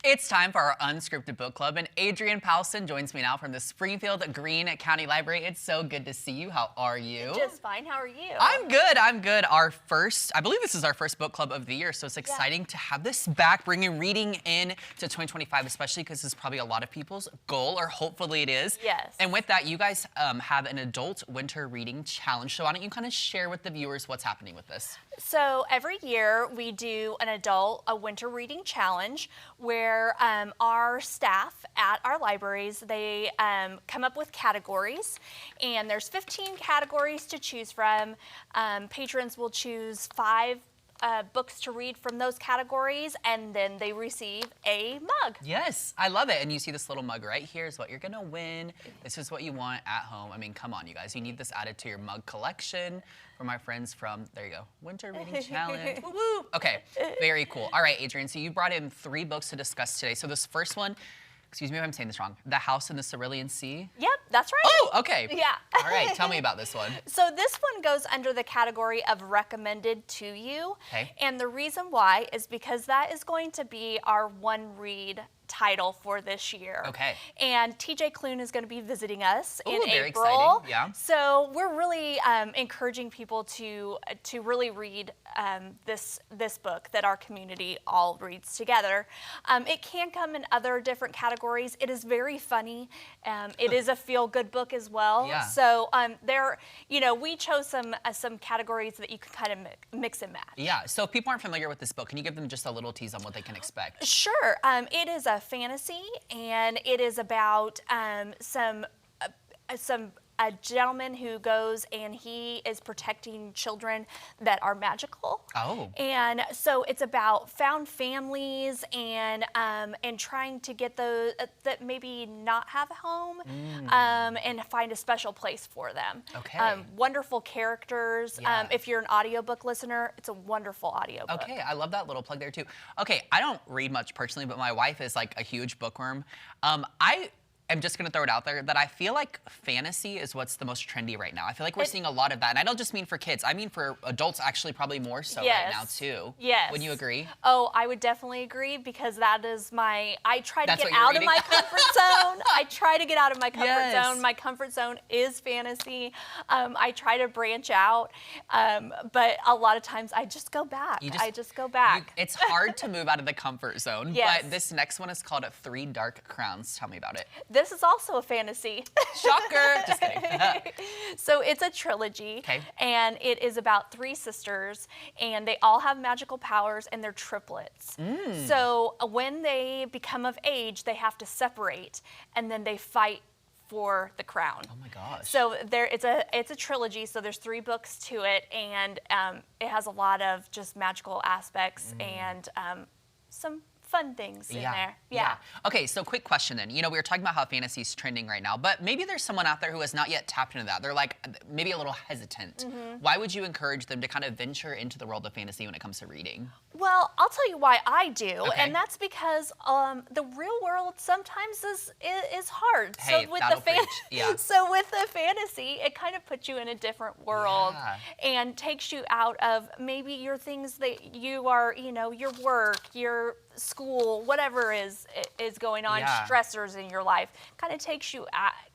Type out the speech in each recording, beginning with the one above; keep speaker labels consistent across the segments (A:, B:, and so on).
A: It's time for our unscripted book club, and Adrienne Powelson joins me now from the Springfield Greene County Library. It's so good to see you. How are you?
B: Just fine. How are you?
A: I'm good. I believe this is our first book club of the year, so it's exciting to have this back, bringing reading in to 2025, especially because this is probably a lot of people's goal, or hopefully it is.
B: Yes.
A: And with that, you guys have an adult winter reading challenge. So why don't you kind of share with the viewers what's happening with this?
B: So every year we do a winter reading challenge where our staff at our libraries, they come up with categories, and there's 15 categories to choose from. Patrons will choose 5 books to read from those categories, and then they receive a mug.
A: Yes, I love it. And you see this little mug right here is what you're gonna win. This is what you want at home. I mean, come on, you guys. You need this added to your mug collection from our friends from, there you go, Winter Reading Challenge. Woo woo. Okay, very cool. All right, Adrienne, so you brought in 3 books to discuss today. So this first one, excuse me if I'm saying this wrong, The House in the Cerulean Sea?
B: Yep, that's right.
A: Oh, okay.
B: Yeah.
A: All right, tell me about this one.
B: So this one goes under the category of recommended to you.
A: Okay.
B: And the reason why is because that is going to be our one read title for this year.
A: Okay.
B: And TJ Klune is going to be visiting us in
A: very
B: April.
A: exciting. Yeah.
B: So we're really encouraging people to really read this book that our community all reads together. It can come in other different categories. It is very funny. It is a feel-good book as well.
A: Yeah.
B: So we chose some categories that you can kind of mix and match.
A: Yeah, so if people aren't familiar with this book, can you give them just a little tease on what they can expect?
B: Sure. It is a fantasy, and it is about a gentleman who goes and he is protecting children that are magical.
A: Oh.
B: And so it's about found families and trying to get those that maybe not have a home and find a special place for them.
A: Okay.
B: Wonderful characters.
A: Yeah.
B: If you're an audiobook listener, it's a wonderful audiobook.
A: Okay, I love that little plug there too. Okay, I don't read much personally, but my wife is like a huge bookworm. I'm just gonna throw it out there that I feel like fantasy is what's the most trendy right now. I feel like we're seeing a lot of that, and I don't just mean for kids. I mean for adults, actually, probably more so right now too.
B: Yes.
A: Wouldn't you agree?
B: Oh, I would definitely agree, because that is I try to
A: That's
B: get
A: what you're
B: out of
A: reading?
B: my comfort zone. I try to get out of my comfort
A: Yes.
B: zone. My comfort zone is fantasy. I try to branch out, but a lot of times I just go back. I just go back.
A: It's hard to move out of the comfort zone,
B: Yes.
A: but this next one is called 3 Dark Crowns. Tell me about it.
B: This is also a fantasy.
A: Shocker! Just kidding.
B: So it's a trilogy,
A: Okay.
B: and it is about 3 sisters, and they all have magical powers, and they're triplets. So when they become of age, they have to separate, and then they fight for the crown.
A: Oh my gosh.
B: So it's a trilogy. So there's 3 books to it, and it has a lot of just magical aspects and some fun things in there. Yeah.
A: Okay, so quick question then. You know, we were talking about how fantasy is trending right now, but maybe there's someone out there who has not yet tapped into that. They're like maybe a little hesitant. Why would you encourage them to kind of venture into the world of fantasy when it comes to reading?
B: Well, I'll tell you why I do,
A: Okay.
B: and that's because the real world sometimes is hard.
A: Hey,
B: so with
A: that'll preach. Yeah.
B: So with the fantasy, it kind of puts you in a different world and takes you out of maybe your things that you are, your work, your school, whatever is going on, stressors in your life, kind of takes you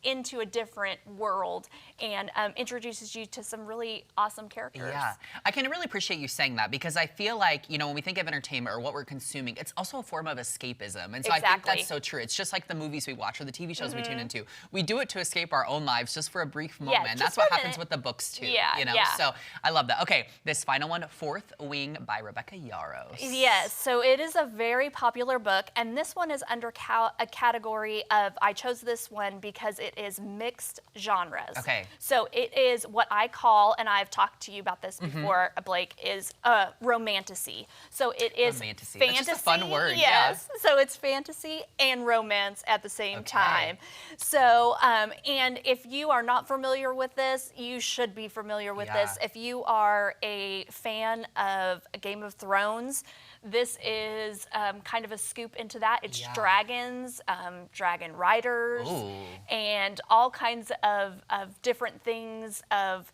B: into a different world and introduces you to some really awesome characters.
A: Yeah, I can really appreciate you saying that, because I feel like, when we think of entertainment or what we're consuming, it's also a form of escapism. And so I think that's so true. It's just like the movies we watch or the TV shows we tune into. We do it to escape our own lives just for a brief moment. And that's what happens with the books too. So I love that. Okay, this final one, Fourth Wing by Rebecca Yarros.
B: Yes, so it is a very popular book, and this one is under a category of, I chose this one because it is mixed genres.
A: Okay.
B: So it is what I call, and I've talked to you about this before, Blake, is romantasy. So it is
A: Romantasy.
B: fantasy.
A: That's just a fun word.
B: Yes. So it's fantasy and romance at the same time. So, and if you are not familiar with this, you should be familiar with this. If you are a fan of Game of Thrones, this is kind of a scoop into that. It's dragons, dragon riders, and all kinds of different things of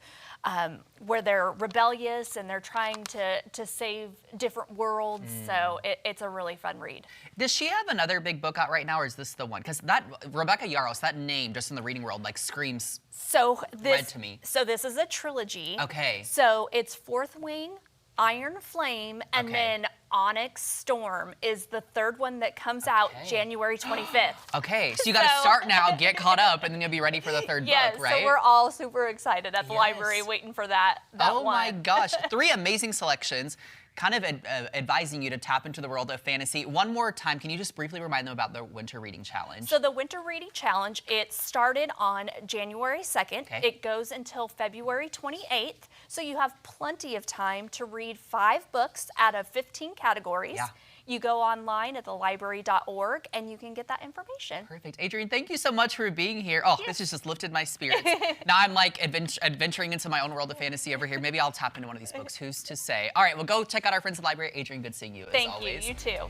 B: where they're rebellious and they're trying to save different worlds. So it's a really fun read.
A: Does she have another big book out right now, or is this the one? Because that Rebecca Yarros, that name just in the reading world like screams read to me.
B: So this is a trilogy.
A: Okay.
B: So it's Fourth Wing, Iron Flame, and
A: Okay.
B: then Onyx Storm is the third one that comes out January 25th.
A: Okay, so you got to start now, get caught up, and then you'll be ready for the third book, right?
B: So we're all super excited at the library waiting for that
A: Oh
B: one.
A: my gosh, 3 amazing selections, kind of advising you to tap into the world of fantasy. One more time, can you just briefly remind them about the Winter Reading Challenge?
B: So the Winter Reading Challenge, it started on January 2nd.
A: Okay.
B: It goes until February 28th. So you have plenty of time to read 5 books out of 15 categories.
A: Yeah.
B: You go online at thelibrary.org and you can get that information.
A: Perfect. Adrienne, thank you so much for being here. Oh, this has just lifted my spirits. Now I'm like adventuring into my own world of fantasy over here. Maybe I'll tap into one of these books. Who's to say? All right, well, go check out our friends at the library. Adrienne, good seeing you as always.
B: Thank you. You too.